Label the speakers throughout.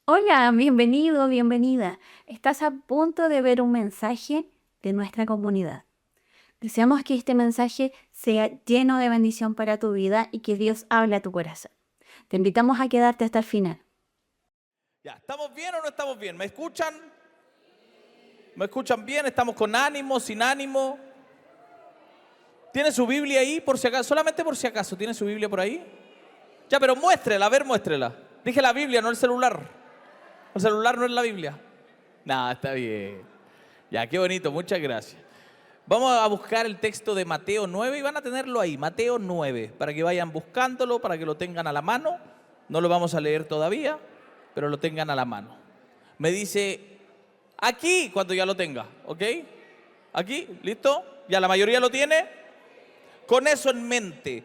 Speaker 1: Hola, bienvenido, bienvenida. Estás a punto de ver un mensaje de nuestra comunidad. Deseamos que este mensaje sea lleno de bendición para tu vida y que Dios hable a tu corazón. Te invitamos a quedarte hasta el final.
Speaker 2: Ya, ¿estamos bien o no estamos bien? ¿Me escuchan? ¿Me escuchan bien? ¿Estamos con ánimo, sin ánimo? ¿Tiene su Biblia ahí por si acaso? Solamente por si acaso, ¿tiene su Biblia por ahí? Ya, pero muéstrela, a ver, muéstrela. Dije la Biblia, no el celular. El celular no es la Biblia. No, está bien. Ya, qué bonito, muchas gracias. Vamos a buscar el texto de Mateo 9 y van a tenerlo ahí, Mateo 9, para que vayan buscándolo, para que lo tengan a la mano. No lo vamos a leer todavía, pero lo tengan a la mano. Me dice, aquí, cuando ya lo tenga, ¿ok? Aquí, ¿listo? ¿Ya la mayoría lo tiene? Con eso en mente,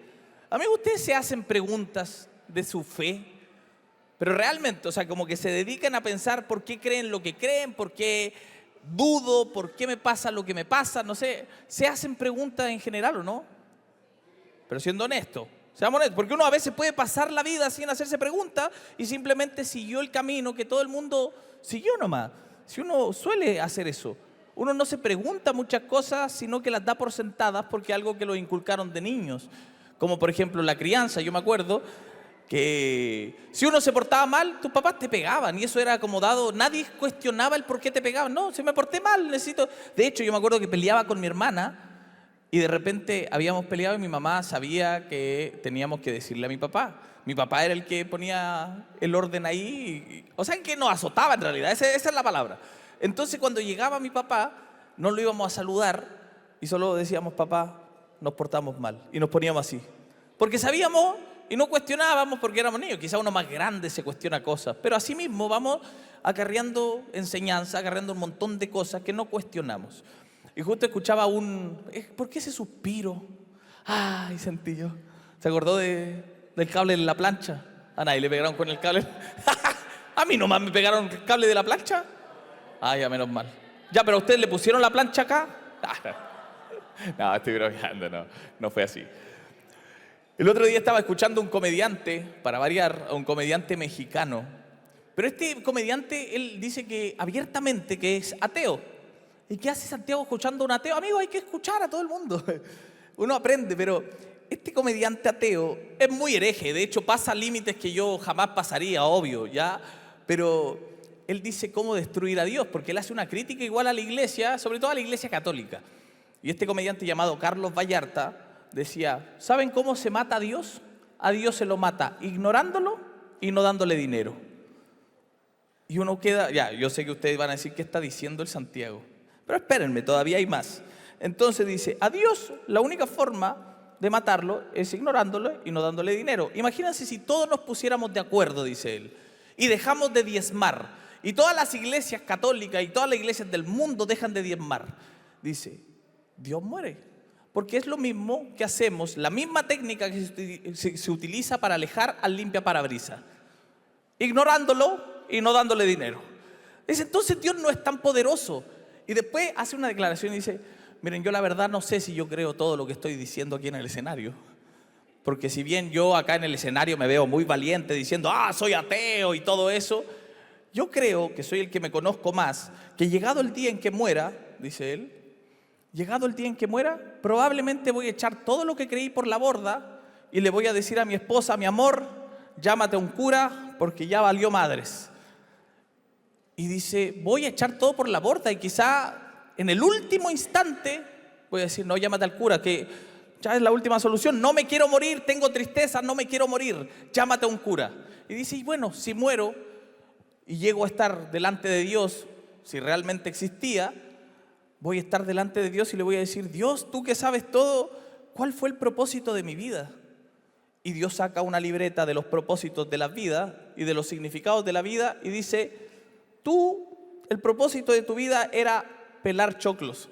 Speaker 2: amigos, ustedes se hacen preguntas de su fe, pero realmente, o sea, como que se dedican a pensar por qué creen lo que creen, por qué dudo, por qué me pasa lo que me pasa, no sé, se hacen preguntas en general o no, pero siendo honesto, seamos honestos, porque uno a veces puede pasar la vida sin hacerse preguntas y simplemente siguió el camino que todo el mundo siguió nomás. Si uno suele hacer eso, uno no se pregunta muchas cosas, sino que las da por sentadas porque es algo que lo inculcaron de niños. Como por ejemplo la crianza, yo me acuerdo que si uno se portaba mal, tus papás te pegaban y eso era como dado, nadie cuestionaba el por qué te pegaban. No, si me porté mal, necesito. De hecho, yo me acuerdo que peleaba con mi hermana y de repente habíamos peleado y mi mamá sabía que teníamos que decirle a mi papá. Mi papá era el que ponía el orden ahí, o sea, que nos azotaba en realidad, esa es la palabra. Entonces cuando llegaba mi papá, no lo íbamos a saludar y solo decíamos, papá, nos portamos mal. Y nos poníamos así. Porque sabíamos y no cuestionábamos porque éramos niños. Quizá uno más grande se cuestiona cosas, pero así mismo vamos acarreando enseñanza, acarreando un montón de cosas que no cuestionamos. Y justo escuchaba ¿por qué ese suspiro? Ay, sentí yo. ¿Se acordó del cable de la plancha? A nadie le pegaron con el cable. A mí nomás me pegaron el cable de la plancha. Ah, ya, menos mal. Ya, pero ¿a ustedes le pusieron la plancha acá? No, estoy bromeando, no fue así. El otro día estaba escuchando a un comediante, para variar, a un comediante mexicano. Pero este comediante, él dice que abiertamente que es ateo. ¿Y qué hace Santiago escuchando a un ateo? Amigo, hay que escuchar a todo el mundo. Uno aprende, pero este comediante ateo es muy hereje. De hecho, pasa límites que yo jamás pasaría, obvio, ¿ya? Pero él dice cómo destruir a Dios, porque él hace una crítica igual a la iglesia, sobre todo a la iglesia católica. Y este comediante llamado Carlos Vallarta decía, ¿saben cómo se mata a Dios? A Dios se lo mata ignorándolo y no dándole dinero. Y uno queda, ya, yo sé que ustedes van a decir, ¿qué está diciendo el Santiago? Pero espérenme, todavía hay más. Entonces dice, a Dios la única forma de matarlo es ignorándolo y no dándole dinero. Imagínense si todos nos pusiéramos de acuerdo, dice él, y dejamos de diezmar, y todas las iglesias católicas y todas las iglesias del mundo dejan de diezmar. Dice, Dios muere, porque es lo mismo que hacemos, la misma técnica que se utiliza para alejar al limpiaparabrisas, ignorándolo y no dándole dinero. Dice, entonces Dios no es tan poderoso. Y después hace una declaración y dice, miren, yo la verdad no sé si yo creo todo lo que estoy diciendo aquí en el escenario. Porque si bien yo acá en el escenario me veo muy valiente diciendo, soy ateo y todo eso, yo creo que soy el que me conozco más, que llegado el día en que muera, dice él, llegado el día en que muera, probablemente voy a echar todo lo que creí por la borda y le voy a decir a mi esposa, mi amor, llámate a un cura porque ya valió madres. Y dice, voy a echar todo por la borda y quizá en el último instante voy a decir, no, llámate al cura, que ya es la última solución, no me quiero morir, tengo tristeza, no me quiero morir, llámate a un cura. Y dice, y bueno, si muero y llego a estar delante de Dios, si realmente existía, voy a estar delante de Dios y le voy a decir, Dios, tú que sabes todo, ¿cuál fue el propósito de mi vida? Y Dios saca una libreta de los propósitos de la vida y de los significados de la vida y dice, el propósito de tu vida era pelar choclos.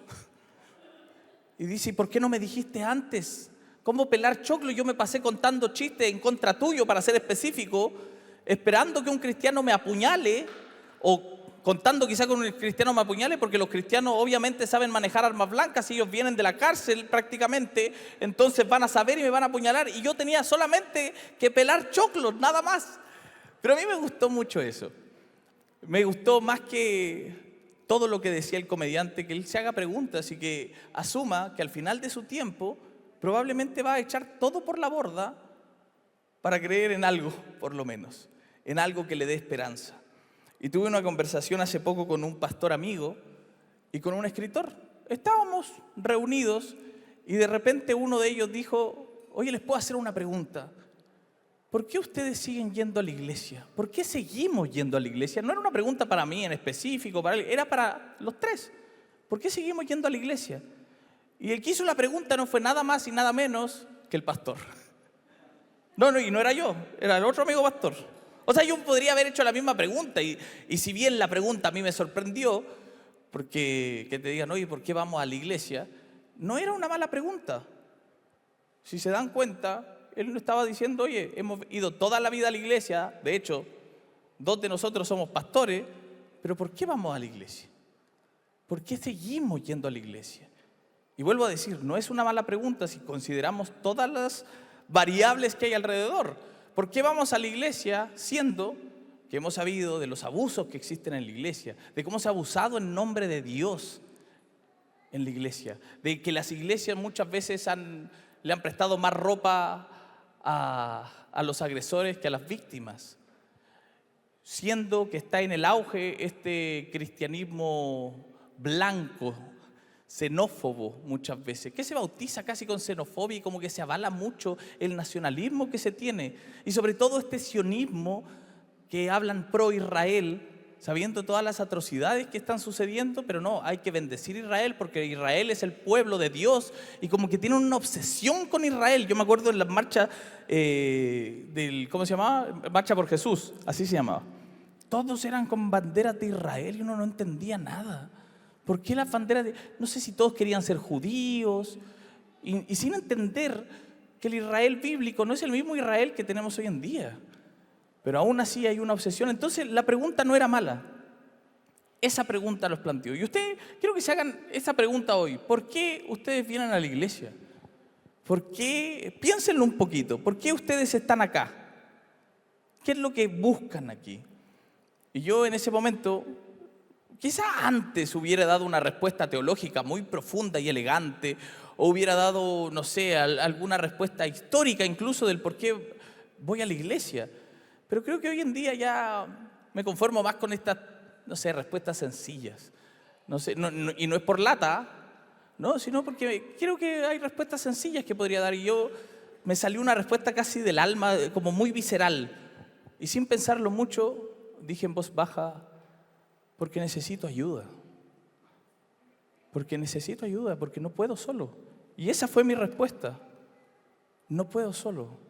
Speaker 2: Y dice, ¿y por qué no me dijiste antes? ¿Cómo pelar choclos? Yo me pasé contando chistes en contra tuyo, para ser específico, esperando que un cristiano me apuñale, o contando quizá que un cristiano me apuñale, porque los cristianos obviamente saben manejar armas blancas y ellos vienen de la cárcel prácticamente, entonces van a saber y me van a apuñalar. Y yo tenía solamente que pelar choclos, nada más. Pero a mí me gustó mucho eso. Me gustó más que todo lo que decía el comediante, que él se haga preguntas y que asuma que al final de su tiempo probablemente va a echar todo por la borda para creer en algo, por lo menos, en algo que le dé esperanza. Y tuve una conversación hace poco con un pastor amigo y con un escritor. Estábamos reunidos y de repente uno de ellos dijo: oye, ¿les puedo hacer una pregunta? ¿Por qué ustedes siguen yendo a la iglesia? ¿Por qué seguimos yendo a la iglesia? No era una pregunta para mí en específico, era para los tres. ¿Por qué seguimos yendo a la iglesia? Y el que hizo la pregunta no fue nada más y nada menos que el pastor. No, y no era yo, era el otro amigo pastor. O sea, yo podría haber hecho la misma pregunta y si bien la pregunta a mí me sorprendió, porque que te digan, oye, ¿por qué vamos a la iglesia? No era una mala pregunta. Si se dan cuenta, él no estaba diciendo, oye, hemos ido toda la vida a la iglesia, de hecho, 2 de nosotros somos pastores, pero ¿por qué vamos a la iglesia? ¿Por qué seguimos yendo a la iglesia? Y vuelvo a decir, no es una mala pregunta si consideramos todas las variables que hay alrededor. ¿Por qué vamos a la iglesia siendo que hemos sabido de los abusos que existen en la iglesia, de cómo se ha abusado en nombre de Dios en la iglesia, de que las iglesias muchas veces le han prestado más ropa a los agresores que a las víctimas, siendo que está en el auge este cristianismo blanco, xenófobo muchas veces, que se bautiza casi con xenofobia y como que se avala mucho el nacionalismo que se tiene, y sobre todo este sionismo que hablan pro Israel, sabiendo todas las atrocidades que están sucediendo, pero no, hay que bendecir a Israel porque Israel es el pueblo de Dios y como que tienen una obsesión con Israel. Yo me acuerdo en la marcha ¿cómo se llamaba? Marcha por Jesús, así se llamaba. Todos eran con banderas de Israel y uno no entendía nada. ¿Por qué las banderas no sé si todos querían ser judíos y sin entender que el Israel bíblico no es el mismo Israel que tenemos hoy en día. Pero aún así hay una obsesión. Entonces la pregunta no era mala. Esa pregunta los planteó. Y ustedes, quiero que se hagan esa pregunta hoy. ¿Por qué ustedes vienen a la iglesia? ¿Por qué? Piénsenlo un poquito. ¿Por qué ustedes están acá? ¿Qué es lo que buscan aquí? Y yo en ese momento, quizá antes hubiera dado una respuesta teológica muy profunda y elegante, o hubiera dado, no sé, alguna respuesta histórica incluso del por qué voy a la iglesia. Pero creo que hoy en día ya me conformo más con estas, no sé, respuestas sencillas. No sé, y no es por lata, ¿no? Sino porque creo que hay respuestas sencillas que podría dar. Y yo me salió una respuesta casi del alma, como muy visceral. Y sin pensarlo mucho, dije en voz baja, porque necesito ayuda. Porque necesito ayuda, porque no puedo solo. Y esa fue mi respuesta. No puedo solo.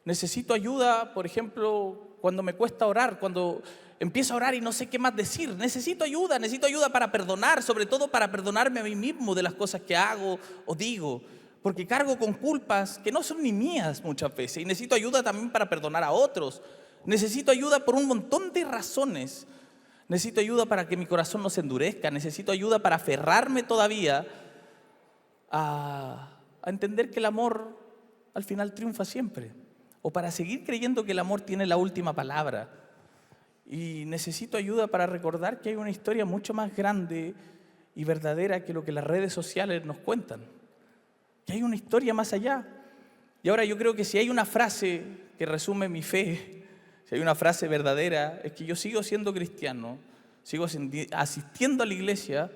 Speaker 2: Necesito ayuda, por ejemplo, cuando me cuesta orar, cuando empiezo a orar y no sé qué más decir. Necesito ayuda para perdonar, sobre todo para perdonarme a mí mismo de las cosas que hago o digo. Porque cargo con culpas que no son ni mías muchas veces. Y necesito ayuda también para perdonar a otros. Necesito ayuda por un montón de razones. Necesito ayuda para que mi corazón no se endurezca. Necesito ayuda para aferrarme todavía a entender que el amor al final triunfa siempre. O para seguir creyendo que el amor tiene la última palabra. Y necesito ayuda para recordar que hay una historia mucho más grande y verdadera que lo que las redes sociales nos cuentan. Que hay una historia más allá. Y ahora yo creo que si hay una frase que resume mi fe, si hay una frase verdadera, es que yo sigo siendo cristiano, sigo asistiendo a la iglesia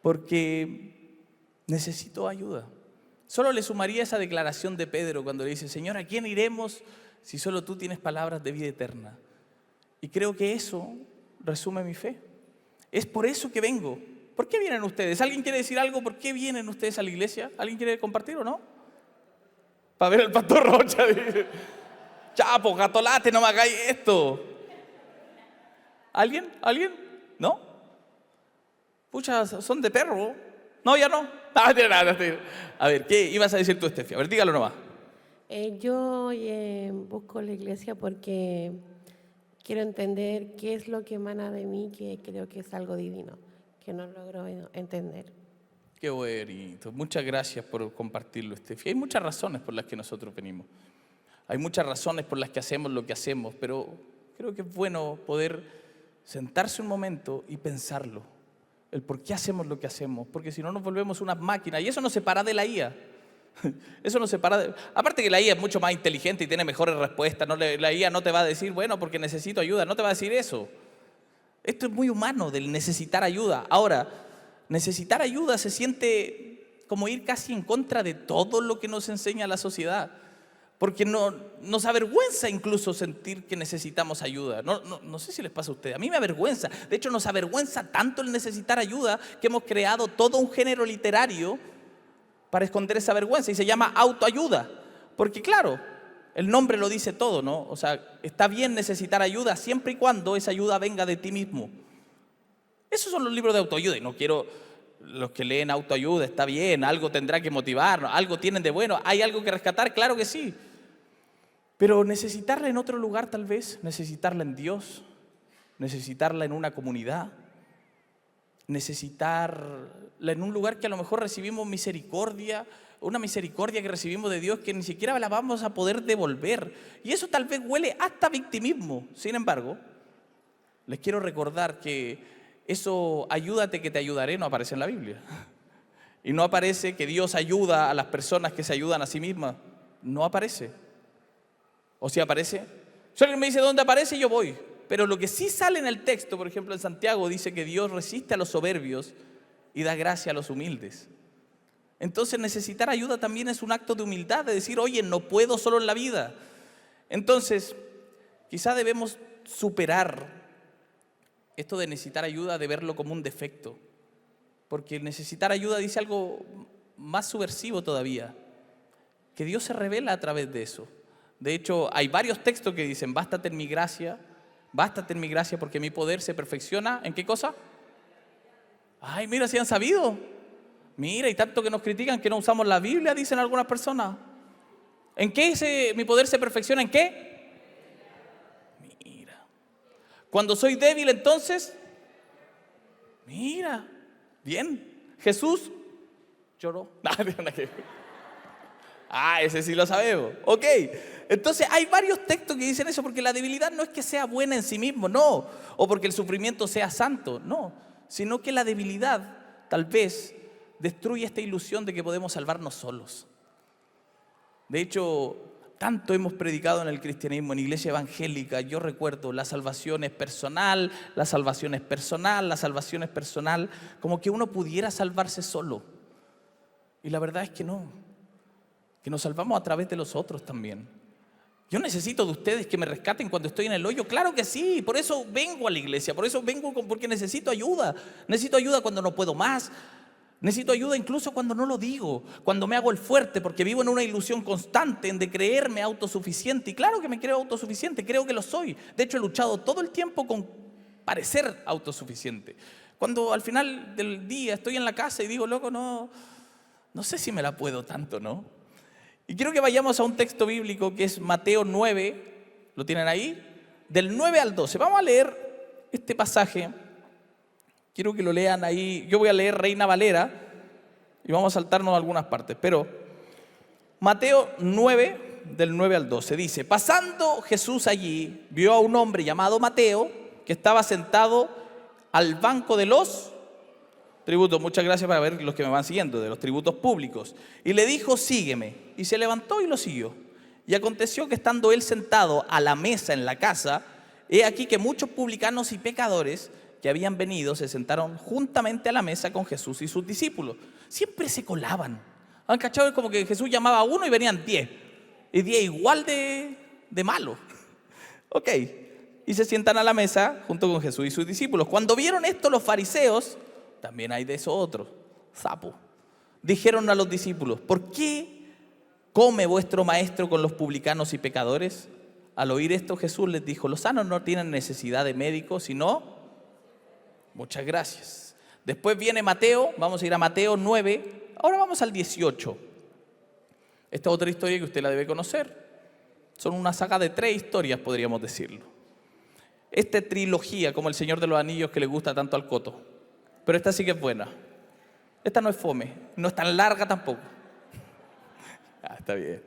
Speaker 2: porque necesito ayuda. Solo le sumaría esa declaración de Pedro cuando le dice, Señor, ¿a quién iremos si solo tú tienes palabras de vida eterna? Y creo que eso resume mi fe. Es por eso que vengo. ¿Por qué vienen ustedes? ¿Alguien quiere decir algo? ¿Por qué vienen ustedes a la iglesia? ¿Alguien quiere compartir o no? Para ver al pastor Rocha. Dice, chapo, gatolate, no me hagáis esto. ¿Alguien? ¿Alguien? ¿No? Pucha, son de perro. No, ya no. A ver, ¿qué ibas a decir tú, Estefi? A ver, dígalo nomás.
Speaker 3: Yo busco la iglesia porque quiero entender qué es lo que emana de mí, que creo que es algo divino, que no logro entender.
Speaker 2: Qué bonito. Muchas gracias por compartirlo, Estefi. Hay muchas razones por las que nosotros venimos. Hay muchas razones por las que hacemos lo que hacemos, pero creo que es bueno poder sentarse un momento y pensarlo. El por qué hacemos lo que hacemos. Porque si no nos volvemos unas máquinas. Y eso nos separa de la IA. Eso nos separa de... Aparte que la IA es mucho más inteligente y tiene mejores respuestas. La IA no te va a decir, bueno, porque necesito ayuda. No te va a decir eso. Esto es muy humano, del necesitar ayuda. Ahora, necesitar ayuda se siente como ir casi en contra de todo lo que nos enseña la sociedad. Porque nos avergüenza incluso sentir que necesitamos ayuda. No sé si les pasa a ustedes. A mí me avergüenza. De hecho, nos avergüenza tanto el necesitar ayuda que hemos creado todo un género literario para esconder esa vergüenza. Y se llama autoayuda. Porque claro, el nombre lo dice todo, ¿no? O sea, está bien necesitar ayuda siempre y cuando esa ayuda venga de ti mismo. Esos son los libros de autoayuda. Y no quiero... Los que leen autoayuda, está bien, algo tendrá que motivarnos, algo tienen de bueno, hay algo que rescatar, claro que sí. Pero necesitarla en otro lugar tal vez, necesitarla en Dios, necesitarla en una comunidad, necesitarla en un lugar que a lo mejor recibimos misericordia, una misericordia que recibimos de Dios que ni siquiera la vamos a poder devolver. Y eso tal vez huele hasta victimismo. Sin embargo, les quiero recordar que eso, ayúdate que te ayudaré, no aparece en la Biblia. Y no aparece que Dios ayuda a las personas que se ayudan a sí mismas. No aparece. ¿O sí aparece? Si alguien me dice dónde aparece, yo voy. Pero lo que sí sale en el texto, por ejemplo en Santiago, dice que Dios resiste a los soberbios y da gracia a los humildes. Entonces necesitar ayuda también es un acto de humildad, de decir, oye, no puedo solo en la vida. Entonces, quizá debemos superar esto de necesitar ayuda, de verlo como un defecto. Porque necesitar ayuda dice algo más subversivo todavía, que Dios se revela a través de eso. De hecho, hay varios textos que dicen, bástate en mi gracia porque mi poder se perfecciona. ¿En qué cosa? Ay, mira, si han sabido. Mira, y tanto que nos critican que no usamos la Biblia, dicen algunas personas. ¿En qué mi poder se perfecciona? ¿En qué? Cuando soy débil, entonces, mira, bien, Jesús lloró. Ese sí lo sabemos. Ok, entonces hay varios textos que dicen eso, porque la debilidad no es que sea buena en sí mismo, no, o porque el sufrimiento sea santo, no, sino que la debilidad tal vez destruye esta ilusión de que podemos salvarnos solos. De hecho, tanto hemos predicado en el cristianismo, en iglesia evangélica. Yo recuerdo, la salvación es personal, la salvación es personal, la salvación es personal, como que uno pudiera salvarse solo. Y la verdad es que no, que nos salvamos a través de los otros también. Yo necesito de ustedes que me rescaten cuando estoy en el hoyo, claro que sí, por eso vengo a la iglesia, por eso vengo, porque necesito ayuda cuando no puedo más. Necesito ayuda incluso cuando no lo digo, cuando me hago el fuerte, porque vivo en una ilusión constante de creerme autosuficiente. Y claro que me creo autosuficiente, creo que lo soy. De hecho, he luchado todo el tiempo con parecer autosuficiente. Cuando al final del día estoy en la casa y digo, loco, no sé si me la puedo tanto, ¿no? Y quiero que vayamos a un texto bíblico que es Mateo 9, ¿lo tienen ahí? Del 9 al 12. Vamos a leer este pasaje. Quiero que lo lean ahí. Yo voy a leer Reina Valera y vamos a saltarnos algunas partes. Pero Mateo 9, del 9 al 12, dice: pasando Jesús allí, vio a un hombre llamado Mateo que estaba sentado al banco de los tributos. Muchas gracias para ver los que me van siguiendo, de los tributos públicos. Y le dijo, sígueme. Y se levantó y lo siguió. Y aconteció que estando él sentado a la mesa en la casa, he aquí que muchos publicanos y pecadores que habían venido se sentaron juntamente a la mesa con Jesús y sus discípulos. Siempre se colaban. ¿Han cachado? Es como que Jesús llamaba a uno y venían 10. Y 10 igual de malo. Ok. Y se sientan a la mesa junto con Jesús y sus discípulos. Cuando vieron esto los fariseos, también hay de esos otros, sapo, dijeron a los discípulos, ¿por qué come vuestro maestro con los publicanos y pecadores? Al oír esto Jesús les dijo, los sanos no tienen necesidad de médicos, sino... Muchas gracias. Después viene Mateo, vamos a ir a Mateo 9, ahora vamos al 18. Esta es otra historia que usted la debe conocer. Son una saga de 3 historias, podríamos decirlo. Esta trilogía, como El Señor de los Anillos, que le gusta tanto al Coto. Pero esta sí que es buena. Esta no es fome, no es tan larga tampoco. Está bien.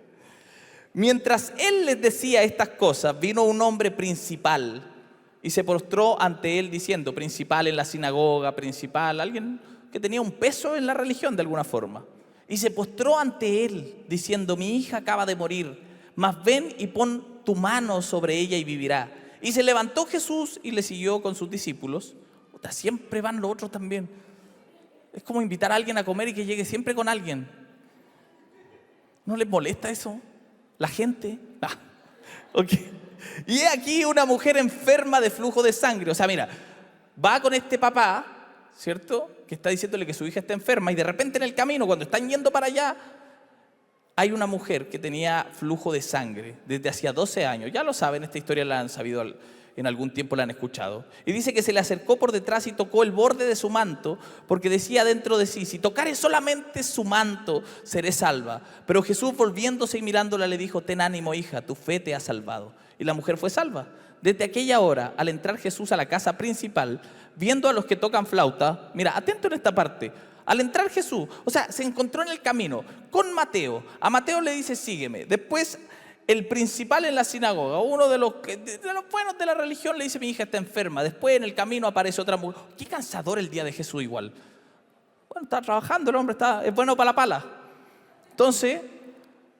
Speaker 2: Mientras él les decía estas cosas, vino un hombre principal y se postró ante él diciendo, principal en la sinagoga, principal, alguien que tenía un peso en la religión de alguna forma. Y se postró ante él diciendo, mi hija acaba de morir, mas ven y pon tu mano sobre ella y vivirá. Y se levantó Jesús y le siguió con sus discípulos. Puta, siempre van los otros también. Es como invitar a alguien a comer y que llegue siempre con alguien. ¿No les molesta eso? ¿La gente? Ah, ok. Y he aquí una mujer enferma de flujo de sangre. O sea, mira, va con este papá, ¿cierto? Que está diciéndole que su hija está enferma y de repente en el camino, cuando están yendo para allá, hay una mujer que tenía flujo de sangre desde hacía 12 años. Ya lo saben, esta historia la han sabido, en algún tiempo la han escuchado. Y dice que se le acercó por detrás y tocó el borde de su manto, porque decía dentro de sí, si tocare solamente su manto, seré salva. Pero Jesús, volviéndose y mirándola, le dijo, ten ánimo, hija, tu fe te ha salvado. Y la mujer fue salva. Desde aquella hora, al entrar Jesús a la casa principal, viendo a los que tocan flauta, mira, atento en esta parte, al entrar Jesús, o sea, se encontró en el camino con Mateo. A Mateo le dice, sígueme. Después, el principal en la sinagoga, uno de los buenos de la religión, le dice, mi hija está enferma. Después, en el camino, aparece otra mujer. Qué cansador el día de Jesús igual. Bueno, está trabajando el hombre, es bueno para la pala. Entonces,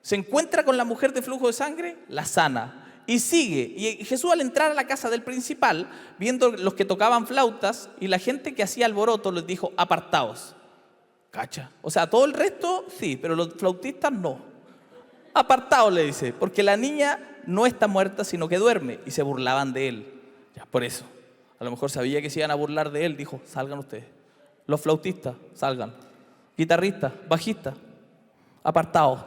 Speaker 2: se encuentra con la mujer de flujo de sangre, la sana. Y sigue. Y Jesús, al entrar a la casa del principal, viendo los que tocaban flautas y la gente que hacía alboroto, les dijo, apartaos. ¿Cacha? O sea, todo el resto sí, pero los flautistas no. Apartaos, le dice, porque la niña no está muerta, sino que duerme. Y se burlaban de él. Ya, por eso. A lo mejor sabía que se iban a burlar de él. Dijo, salgan ustedes. Los flautistas, salgan. Guitarristas, bajistas, apartaos.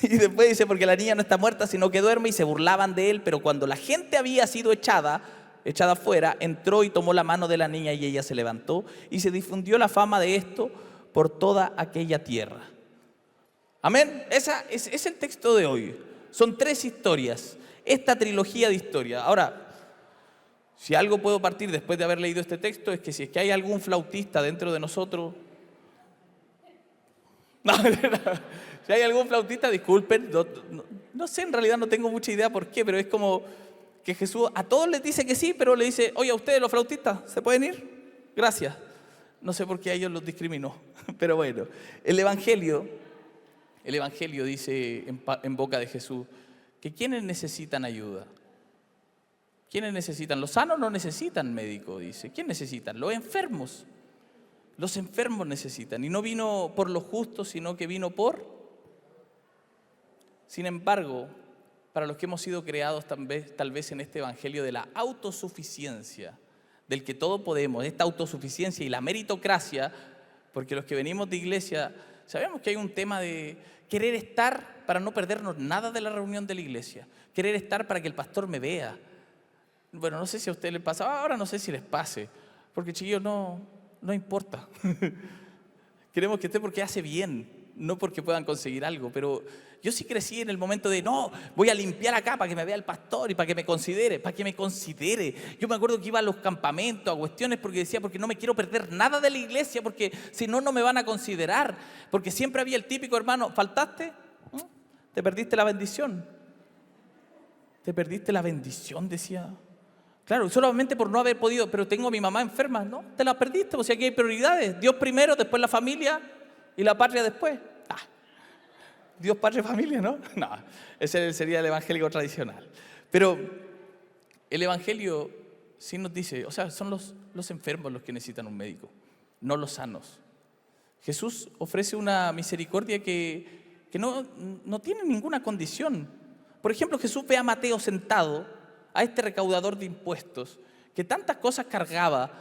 Speaker 2: Y después dice, porque la niña no está muerta, sino que duerme, y se burlaban de él. Pero cuando la gente había sido echada afuera, entró y tomó la mano de la niña y ella se levantó. Y se difundió la fama de esto por toda aquella tierra. Amén. Ese es el texto de hoy. Son 3 historias. Esta trilogía de historias. Ahora, si algo puedo partir después de haber leído este texto, es que si es que hay algún flautista dentro de nosotros... No, si hay algún flautista, disculpen, no sé, en realidad no tengo mucha idea por qué, pero es como que Jesús a todos les dice que sí, pero le dice, oye, a ustedes los flautistas, ¿se pueden ir? Gracias. No sé por qué a ellos los discriminó, pero bueno. El Evangelio dice en boca de Jesús que ¿quiénes necesitan ayuda? ¿Quiénes necesitan? Los sanos no necesitan médico, dice. ¿Quién necesitan? Los enfermos. Los enfermos necesitan. Y no vino por los justos, sino que vino por... Sin embargo, para los que hemos sido creados tal vez en este evangelio de la autosuficiencia, del que todo podemos, esta autosuficiencia y la meritocracia, porque los que venimos de iglesia, sabemos que hay un tema de querer estar para no perdernos nada de la reunión de la iglesia, querer estar para que el pastor me vea. Bueno, no sé si a ustedes les pasa, ahora no sé si les pase, porque chiquillos no importa. Queremos que esté porque hace bien, no porque puedan conseguir algo. Pero yo sí crecí en el momento de, no, voy a limpiar acá para que me vea el pastor y para que me considere. Yo me acuerdo que iba a los campamentos, a cuestiones, porque decía, porque no me quiero perder nada de la iglesia, porque si no, no me van a considerar. Porque siempre había el típico hermano, ¿faltaste? Te perdiste la bendición. Te perdiste la bendición, decía. Claro, solamente por no haber podido, pero tengo a mi mamá enferma. No, te la perdiste, o sea que hay prioridades. Dios primero, después la familia y la patria después. Dios, patria y familia, ¿no? No, ese sería el evangélico tradicional. Pero el evangelio sí nos dice, o sea, son los enfermos los que necesitan un médico, no los sanos. Jesús ofrece una misericordia que no tiene ninguna condición. Por ejemplo, Jesús ve a Mateo sentado, a este recaudador de impuestos, que tantas cosas cargaba,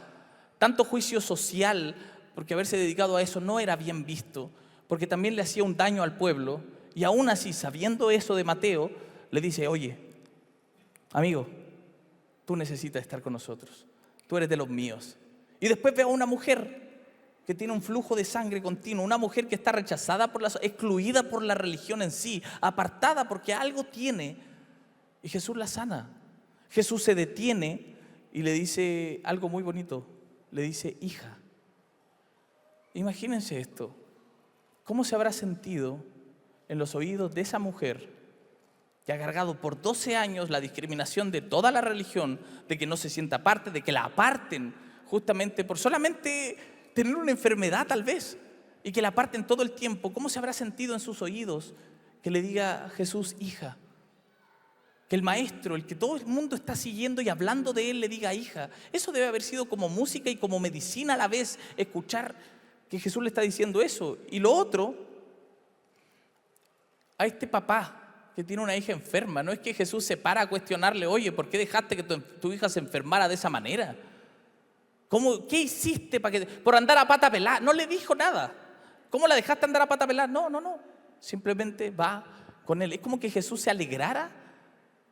Speaker 2: tanto juicio social, porque haberse dedicado a eso no era bien visto, porque también le hacía un daño al pueblo, y aún así, sabiendo eso de Mateo, le dice, oye, amigo, tú necesitas estar con nosotros, tú eres de los míos. Y después ve a una mujer que tiene un flujo de sangre continuo, una mujer que está rechazada excluida por la religión en sí, apartada porque algo tiene, y Jesús la sana. Jesús se detiene y le dice algo muy bonito, le dice, hija. Imagínense esto, ¿cómo se habrá sentido en los oídos de esa mujer que ha cargado por 12 años la discriminación de toda la religión, de que no se sienta parte, de que la aparten justamente por solamente tener una enfermedad tal vez, y que la aparten todo el tiempo. ¿Cómo se habrá sentido en sus oídos que le diga a Jesús, hija? Que el maestro, el que todo el mundo está siguiendo y hablando de él, le diga, hija. Eso debe haber sido como música y como medicina a la vez, escuchar que Jesús le está diciendo eso. Y lo otro, a este papá que tiene una hija enferma, no es que Jesús se para a cuestionarle, oye, ¿por qué dejaste que tu hija se enfermara de esa manera? ¿Qué hiciste por andar a pata pelada? No le dijo nada. ¿Cómo la dejaste andar a pata pelada? No. Simplemente va con él. Es como que Jesús se alegrara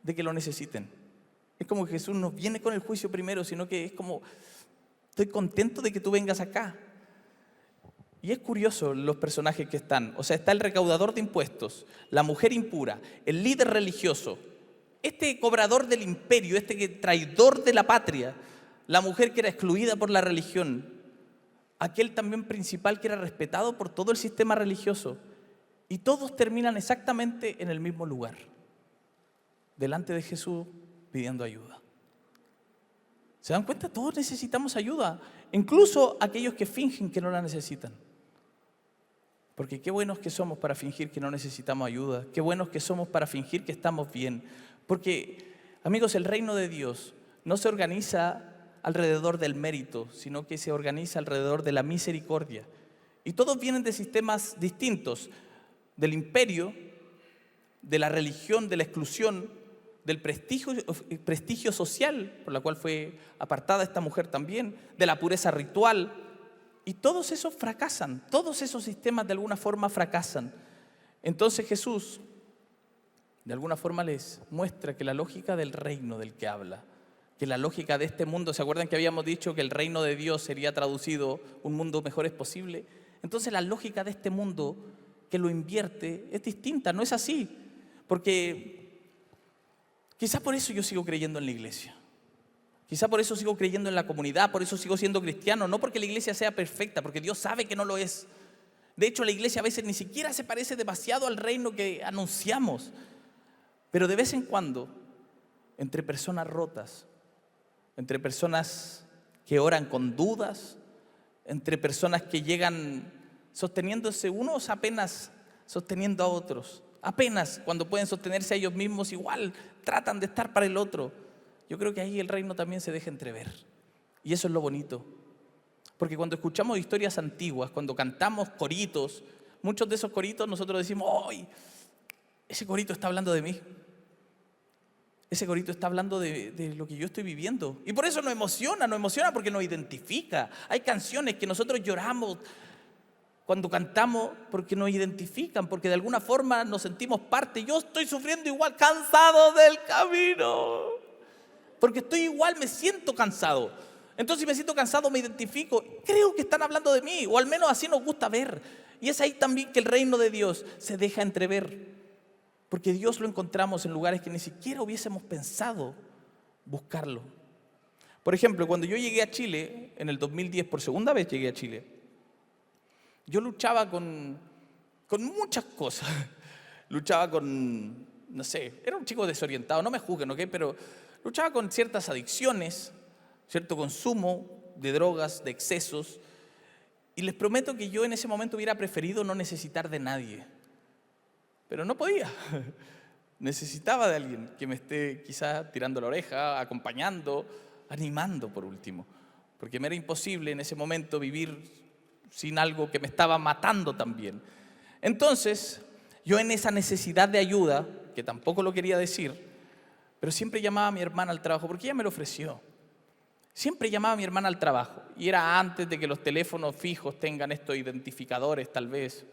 Speaker 2: de que lo necesiten. Es como que Jesús no viene con el juicio primero, sino que es como, estoy contento de que tú vengas acá. Y es curioso los personajes que están. O sea, está el recaudador de impuestos, la mujer impura, el líder religioso, este cobrador del imperio, este traidor de la patria, la mujer que era excluida por la religión, aquel también principal que era respetado por todo el sistema religioso. Y todos terminan exactamente en el mismo lugar, delante de Jesús pidiendo ayuda. ¿Se dan cuenta? Todos necesitamos ayuda, incluso aquellos que fingen que no la necesitan. Porque qué buenos que somos para fingir que no necesitamos ayuda, qué buenos que somos para fingir que estamos bien. Porque, amigos, el reino de Dios no se organiza alrededor del mérito, sino que se organiza alrededor de la misericordia. Y todos vienen de sistemas distintos, del imperio, de la religión, de la exclusión, del prestigio social, por la cual fue apartada esta mujer también, de la pureza ritual. Y todos esos fracasan, todos esos sistemas de alguna forma fracasan. Entonces Jesús, de alguna forma les muestra que la lógica del reino del que habla, que la lógica de este mundo, ¿se acuerdan que habíamos dicho que el reino de Dios sería traducido un mundo mejor es posible? Entonces la lógica de este mundo que lo invierte es distinta, no es así. Porque quizás por eso yo sigo creyendo en la iglesia. Quizás por eso sigo creyendo en la comunidad, por eso sigo siendo cristiano. No porque la iglesia sea perfecta, porque Dios sabe que no lo es. De hecho, la iglesia a veces ni siquiera se parece demasiado al reino que anunciamos. Pero de vez en cuando, entre personas rotas, entre personas que oran con dudas, entre personas que llegan sosteniéndose unos apenas sosteniendo a otros, apenas cuando pueden sostenerse a ellos mismos, igual tratan de estar para el otro. Yo creo que ahí el reino también se deja entrever. Y eso es lo bonito. Porque cuando escuchamos historias antiguas, cuando cantamos coritos, muchos de esos coritos nosotros decimos, ¡ay! Ese corito está hablando de mí. Ese corito está hablando de lo que yo estoy viviendo. Y por eso nos emociona porque nos identifica. Hay canciones que nosotros lloramos cuando cantamos porque nos identifican, porque de alguna forma nos sentimos parte. Yo estoy sufriendo igual, cansado del camino. Porque estoy igual, me siento cansado. Entonces si me siento cansado me identifico. Creo que están hablando de mí, o al menos así nos gusta ver. Y es ahí también que el reino de Dios se deja entrever. Porque Dios lo encontramos en lugares que ni siquiera hubiésemos pensado buscarlo. Por ejemplo, cuando yo llegué a Chile, en el 2010, por segunda vez llegué a Chile, yo luchaba con muchas cosas. Luchaba con, no sé, era un chico desorientado, no me juzguen, ¿ok? Pero luchaba con ciertas adicciones, cierto consumo de drogas, de excesos. Y les prometo que yo en ese momento hubiera preferido no necesitar de nadie. Pero no podía. Necesitaba de alguien que me esté quizá tirando la oreja, acompañando, animando por último. Porque me era imposible en ese momento vivir sin algo que me estaba matando también. Entonces, yo en esa necesidad de ayuda, que tampoco lo quería decir, pero siempre llamaba a mi hermana al trabajo, porque ella me lo ofreció. Siempre llamaba a mi hermana al trabajo. Y era antes de que los teléfonos fijos tengan estos identificadores, tal vez.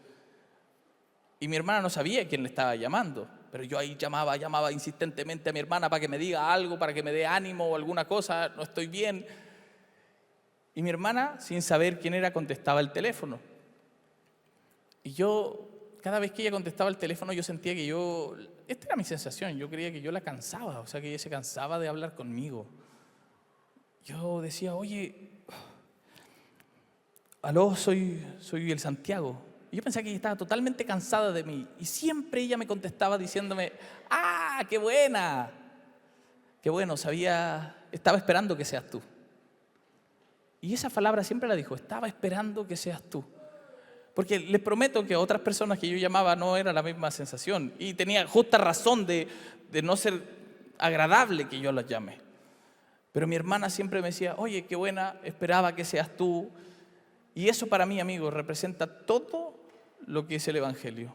Speaker 2: Y mi hermana no sabía quién le estaba llamando, pero yo ahí llamaba insistentemente a mi hermana para que me diga algo, para que me dé ánimo o alguna cosa, no estoy bien. Y mi hermana, sin saber quién era, contestaba el teléfono. Y yo, cada vez que ella contestaba el teléfono, yo sentía que esta era mi sensación, yo creía que yo la cansaba, o sea, que ella se cansaba de hablar conmigo. Yo decía, oye, aló, soy el Santiago. Y yo pensaba que ella estaba totalmente cansada de mí. Y siempre ella me contestaba diciéndome, ¡ah, qué buena! Qué bueno, estaba esperando que seas tú. Y esa palabra siempre la dijo, estaba esperando que seas tú. Porque les prometo que a otras personas que yo llamaba no era la misma sensación. Y tenía justa razón de no ser agradable que yo las llame. Pero mi hermana siempre me decía, oye, qué buena, esperaba que seas tú. Y eso para mí, amigos, representa todo lo que es el Evangelio.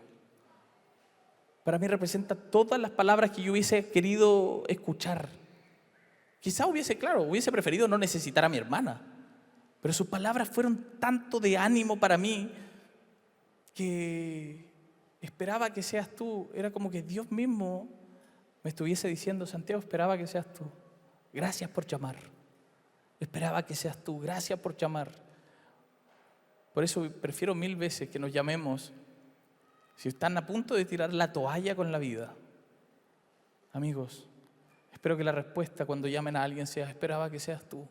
Speaker 2: Para mí representa todas las palabras que yo hubiese querido escuchar. Quizá hubiese preferido no necesitar a mi hermana. Pero sus palabras fueron tanto de ánimo para mí que esperaba que seas tú. Era como que Dios mismo me estuviese diciendo, Santiago, esperaba que seas tú. Gracias por llamar. Esperaba que seas tú. Gracias por llamar. Por eso prefiero 1000 veces que nos llamemos si están a punto de tirar la toalla con la vida. Amigos, espero que la respuesta cuando llamen a alguien sea, esperaba que seas tú.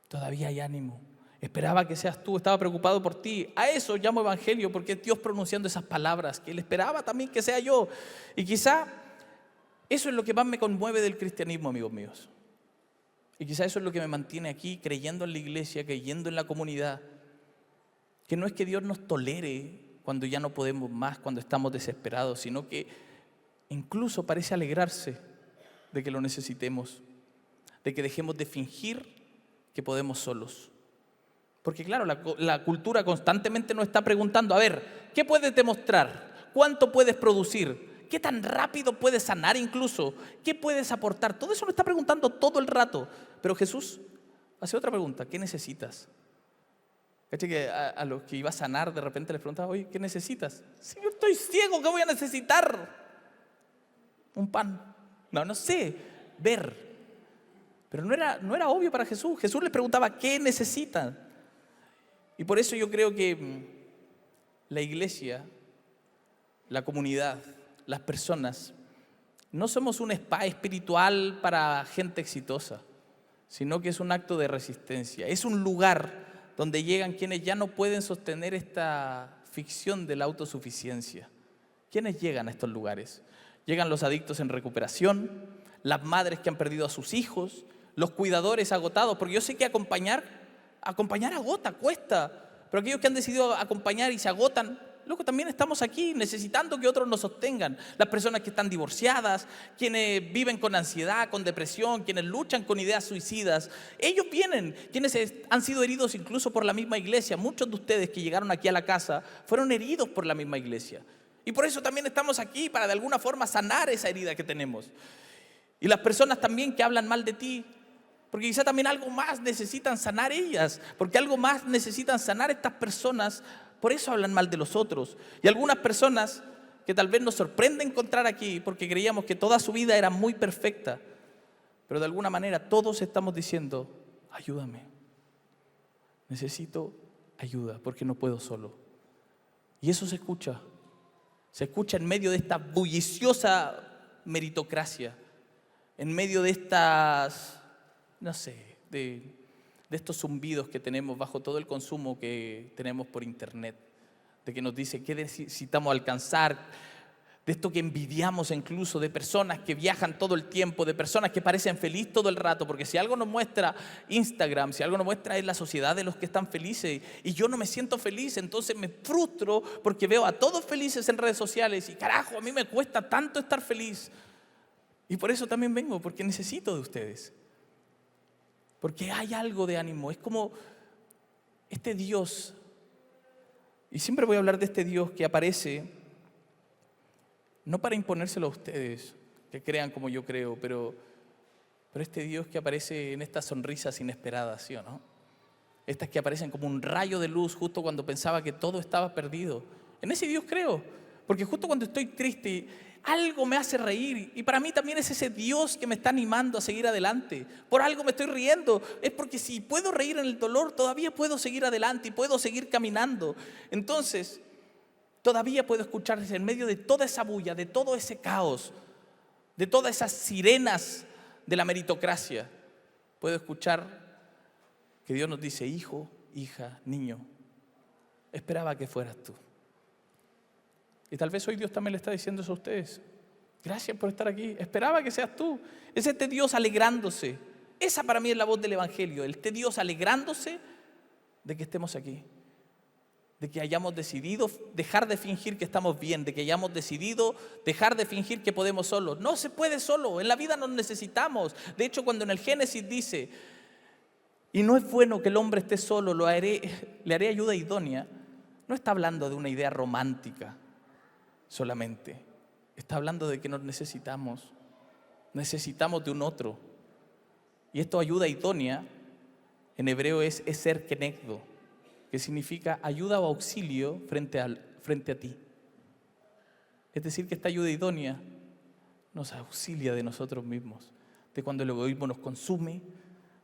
Speaker 2: Todavía hay ánimo. Esperaba que seas tú, estaba preocupado por ti. A eso llamo evangelio, porque es Dios pronunciando esas palabras, que Él esperaba también que sea yo. Y quizá eso es lo que más me conmueve del cristianismo, amigos míos. Y quizá eso es lo que me mantiene aquí, creyendo en la iglesia, creyendo en la comunidad. Que no es que Dios nos tolere cuando ya no podemos más, cuando estamos desesperados, sino que incluso parece alegrarse de que lo necesitemos, de que dejemos de fingir que podemos solos. Porque claro, la cultura constantemente nos está preguntando, a ver, ¿qué puedes demostrar? ¿Cuánto puedes producir? ¿Qué tan rápido puedes sanar incluso? ¿Qué puedes aportar? Todo eso nos está preguntando todo el rato. Pero Jesús hace otra pregunta, ¿qué necesitas? ¿Caché que a los que iba a sanar de repente les preguntaba, oye, ¿qué necesitas? Señor, estoy ciego, ¿qué voy a necesitar? Un pan. No sé, ver. Pero no era obvio para Jesús. Jesús les preguntaba, ¿qué necesitan? Y por eso yo creo que la iglesia, la comunidad, las personas, no somos un spa espiritual para gente exitosa, sino que es un acto de resistencia. Es un lugar donde llegan quienes ya no pueden sostener esta ficción de la autosuficiencia. ¿Quiénes llegan a estos lugares? Llegan los adictos en recuperación, las madres que han perdido a sus hijos, los cuidadores agotados, porque yo sé que acompañar agota, cuesta, pero aquellos que han decidido acompañar y se agotan, luego también estamos aquí necesitando que otros nos sostengan. Las personas que están divorciadas, quienes viven con ansiedad, con depresión, quienes luchan con ideas suicidas, ellos vienen, quienes han sido heridos incluso por la misma iglesia. Muchos de ustedes que llegaron aquí a la casa fueron heridos por la misma iglesia. Y por eso también estamos aquí, para de alguna forma sanar esa herida que tenemos. Y las personas también que hablan mal de ti, porque quizá también algo más necesitan sanar ellas, porque algo más necesitan sanar estas personas, por eso hablan mal de los otros. Y algunas personas que tal vez nos sorprende encontrar aquí, porque creíamos que toda su vida era muy perfecta, pero de alguna manera todos estamos diciendo, ayúdame, necesito ayuda, porque no puedo solo. Y eso se escucha en medio de esta bulliciosa meritocracia, en medio de estas, de estos zumbidos que tenemos bajo todo el consumo que tenemos por internet, de que nos dice qué necesitamos alcanzar, de esto que envidiamos incluso, de personas que viajan todo el tiempo, de personas que parecen felices todo el rato, porque si algo nos muestra Instagram, si algo nos muestra es la sociedad de los que están felices, y yo no me siento feliz, entonces me frustro porque veo a todos felices en redes sociales, y carajo, a mí me cuesta tanto estar feliz. Y por eso también vengo, porque necesito de ustedes. Porque hay algo de ánimo, es como este Dios, y siempre voy a hablar de este Dios que aparece, no para imponérselo a ustedes, que crean como yo creo, pero este Dios que aparece en estas sonrisas inesperadas, ¿sí o no? Estas que aparecen como un rayo de luz justo cuando pensaba que todo estaba perdido. En ese Dios creo, porque justo cuando estoy triste, algo me hace reír, y para mí también es ese Dios que me está animando a seguir adelante. Por algo me estoy riendo, es porque si puedo reír en el dolor, todavía puedo seguir adelante y puedo seguir caminando. Entonces, todavía puedo escucharse en medio de toda esa bulla, de todo ese caos, de todas esas sirenas de la meritocracia. Puedo escuchar que Dios nos dice, hijo, hija, niño, esperaba que fueras tú. Y tal vez hoy Dios también le está diciendo eso a ustedes. Gracias por estar aquí. Esperaba que seas tú. Es este Dios alegrándose. Esa para mí es la voz del Evangelio. Este Dios alegrándose de que estemos aquí. De que hayamos decidido dejar de fingir que estamos bien. De que hayamos decidido dejar de fingir que podemos solos. No se puede solo. En la vida nos necesitamos. De hecho, cuando en el Génesis dice, y no es bueno que el hombre esté solo, le haré ayuda idónea, no está hablando de una idea romántica solamente. Está hablando de que nos necesitamos de un otro. Y esto, ayuda idónea, en hebreo es eser kenegdo, que significa ayuda o auxilio frente a ti. Es decir, que esta ayuda idónea nos auxilia de nosotros mismos, de cuando el egoísmo nos consume,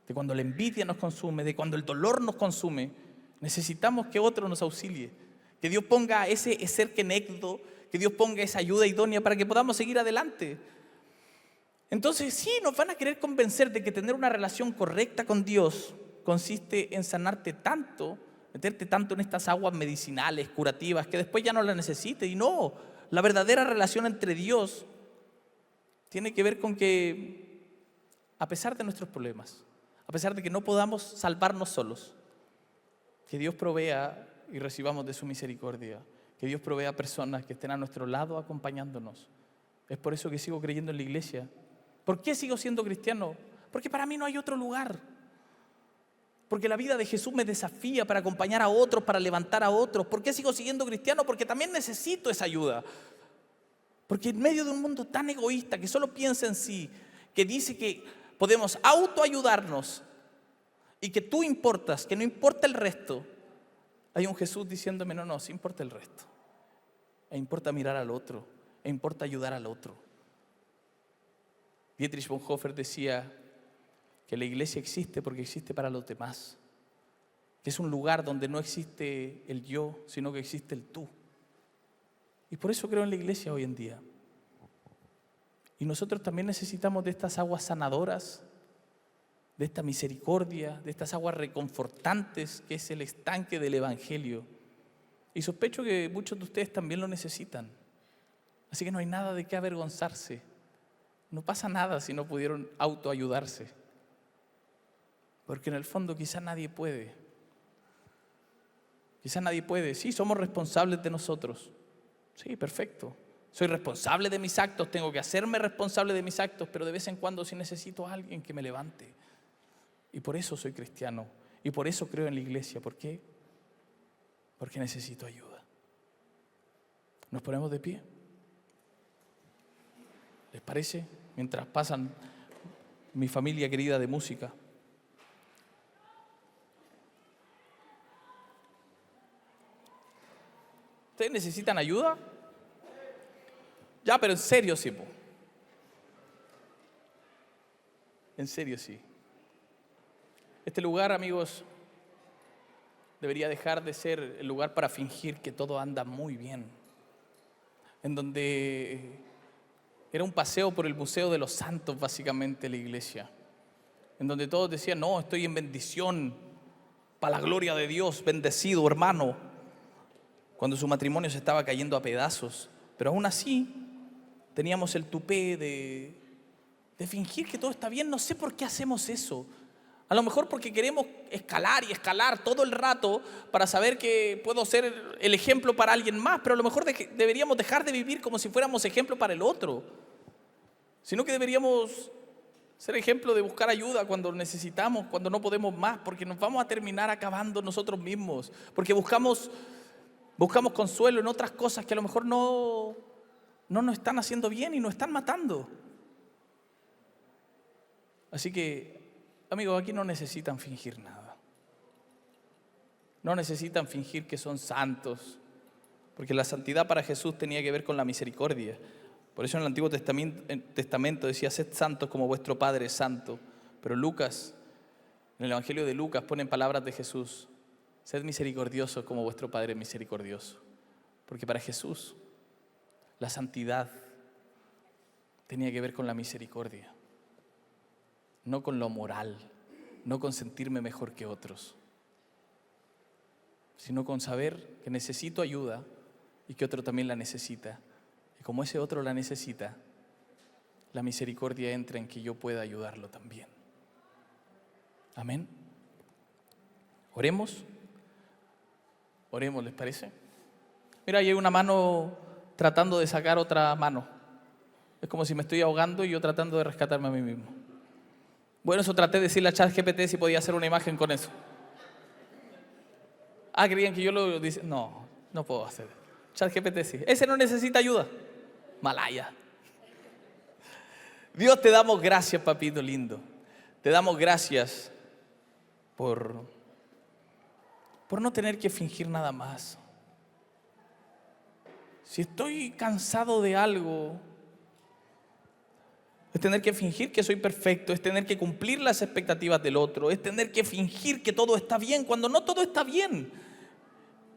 Speaker 2: de cuando la envidia nos consume, de cuando el dolor nos consume. Necesitamos que otro nos auxilie, que Dios ponga ese eser kenegdo, que Dios ponga esa ayuda idónea para que podamos seguir adelante. Entonces sí, nos van a querer convencer de que tener una relación correcta con Dios consiste en sanarte tanto, meterte tanto en estas aguas medicinales, curativas, que después ya no las necesites. Y no, la verdadera relación entre Dios tiene que ver con que, a pesar de nuestros problemas, a pesar de que no podamos salvarnos solos, que Dios provea y recibamos de su misericordia. Que Dios provea personas que estén a nuestro lado acompañándonos. Es por eso que sigo creyendo en la iglesia. ¿Por qué sigo siendo cristiano? Porque para mí no hay otro lugar. Porque la vida de Jesús me desafía para acompañar a otros, para levantar a otros. ¿Por qué sigo siendo cristiano? Porque también necesito esa ayuda. Porque en medio de un mundo tan egoísta, que solo piensa en sí, que dice que podemos autoayudarnos y que tú importas, que no importa el resto, hay un Jesús diciéndome, no, sí importa el resto. E importa mirar al otro, e importa ayudar al otro. Dietrich Bonhoeffer decía que la iglesia existe porque existe para los demás. Que es un lugar donde no existe el yo, sino que existe el tú. Y por eso creo en la iglesia hoy en día. Y nosotros también necesitamos de estas aguas sanadoras, de esta misericordia, de estas aguas reconfortantes que es el estanque del Evangelio. Y sospecho que muchos de ustedes también lo necesitan. Así que no hay nada de qué avergonzarse. No pasa nada si no pudieron autoayudarse. Porque en el fondo quizá nadie puede. Quizá nadie puede. Sí, somos responsables de nosotros. Sí, perfecto. Soy responsable de mis actos, tengo que hacerme responsable de mis actos, pero de vez en cuando sí necesito a alguien que me levante. Y por eso soy cristiano. Y por eso creo en la iglesia. ¿Por qué? Porque necesito ayuda. ¿Nos ponemos de pie? ¿Les parece? Mientras pasan mi familia querida de música. ¿Ustedes necesitan ayuda? Ya, pero en serio sí, po. En serio sí. Este lugar, amigos, debería dejar de ser el lugar para fingir que todo anda muy bien. En donde era un paseo por el Museo de los Santos, básicamente, la iglesia. En donde todos decían, no, estoy en bendición, para la gloria de Dios, bendecido hermano. Cuando su matrimonio se estaba cayendo a pedazos. Pero aún así, teníamos el tupé de fingir que todo está bien. No sé por qué hacemos eso. A lo mejor porque queremos escalar y escalar todo el rato para saber que puedo ser el ejemplo para alguien más, pero a lo mejor deberíamos dejar de vivir como si fuéramos ejemplo para el otro, sino que deberíamos ser ejemplo de buscar ayuda cuando necesitamos, cuando no podemos más, porque nos vamos a terminar acabando nosotros mismos, porque buscamos consuelo en otras cosas que a lo mejor no nos están haciendo bien y nos están matando. Así que, amigos, aquí no necesitan fingir nada. No necesitan fingir que son santos, porque la santidad para Jesús tenía que ver con la misericordia. Por eso en el Antiguo Testamento decía, sed santos como vuestro Padre es santo. Pero Lucas, en el Evangelio de Lucas, ponen palabras de Jesús, sed misericordiosos como vuestro Padre es misericordioso. Porque para Jesús, la santidad tenía que ver con la misericordia, no con lo moral, no con sentirme mejor que otros, sino con saber que necesito ayuda y que otro también la necesita. Y como ese otro la necesita, la misericordia entra en que yo pueda ayudarlo también. Amén. Oremos. Oremos, ¿les parece? Mira, ahí hay una mano tratando de sacar otra mano. Es como si me estoy ahogando y yo tratando de rescatarme a mí mismo. Bueno, eso traté de decirle a ChatGPT si podía hacer una imagen con eso. Ah, creían que yo lo dice. No, no puedo hacer. ChatGPT sí. Ese no necesita ayuda. Malaya. Dios, te damos gracias, papito lindo. Te damos gracias por no tener que fingir nada más. Si estoy cansado de algo, es tener que fingir que soy perfecto, es tener que cumplir las expectativas del otro, es tener que fingir que todo está bien cuando no todo está bien.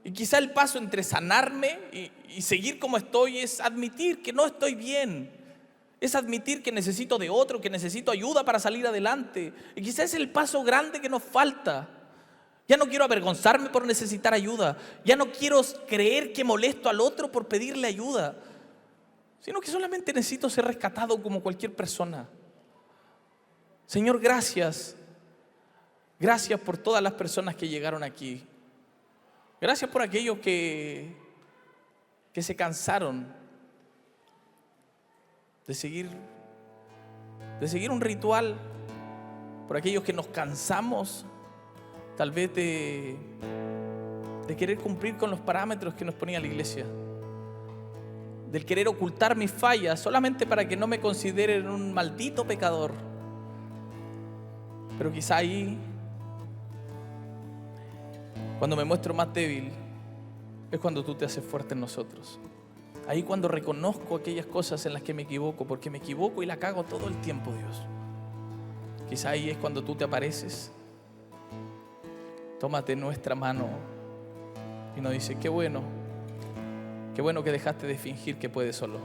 Speaker 2: Y quizá el paso entre sanarme y seguir como estoy es admitir que no estoy bien. Es admitir que necesito de otro, que necesito ayuda para salir adelante. Y quizá es el paso grande que nos falta. Ya no quiero avergonzarme por necesitar ayuda. Ya no quiero creer que molesto al otro por pedirle ayuda. Sino que solamente necesito ser rescatado como cualquier persona. Señor, gracias. Gracias por todas las personas que llegaron aquí. Gracias por aquellos que se cansaron de seguir un ritual. Por aquellos que nos cansamos tal vez de querer cumplir con los parámetros que nos ponía la iglesia. Del querer ocultar mis fallas solamente para que no me consideren un maldito pecador. Pero quizá ahí, cuando me muestro más débil, es cuando tú te haces fuerte en nosotros. Ahí cuando reconozco aquellas cosas en las que me equivoco, porque me equivoco y la cago todo el tiempo, Dios. Quizá ahí es cuando tú te apareces, tómate nuestra mano y nos dice, qué bueno que dejaste de fingir que puedes solo.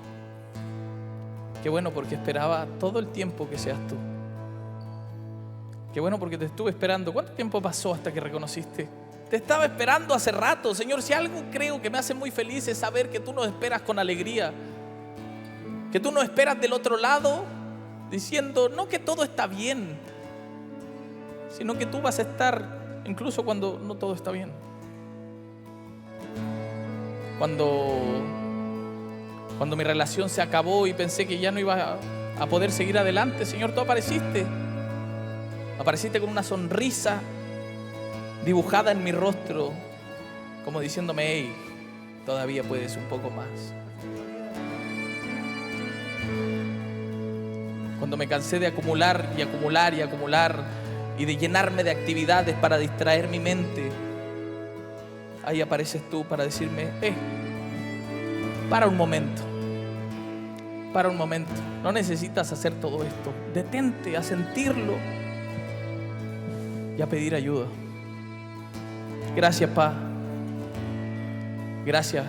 Speaker 2: Qué bueno porque esperaba todo el tiempo que seas tú. Qué bueno porque te estuve esperando. ¿Cuánto tiempo pasó hasta que reconociste? Te estaba esperando hace rato, Señor. Si algo creo que me hace muy feliz es saber que tú nos esperas con alegría. Que tú nos esperas del otro lado diciendo, no que todo está bien, sino que tú vas a estar incluso cuando no todo está bien. Cuando mi relación se acabó y pensé que ya no iba a poder seguir adelante, Señor, tú apareciste. Apareciste con una sonrisa dibujada en mi rostro, como diciéndome, hey, todavía puedes un poco más. Cuando me cansé de acumular y acumular y acumular y de llenarme de actividades para distraer mi mente, ahí apareces tú para decirme, para un momento, no necesitas hacer todo esto, detente a sentirlo y a pedir ayuda. Gracias, Pa. Gracias,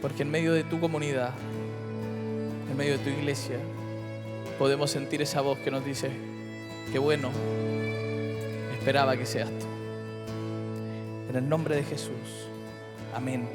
Speaker 2: porque en medio de tu comunidad, en medio de tu iglesia, podemos sentir esa voz que nos dice, qué bueno, esperaba que seas tú. En el nombre de Jesús. Amén.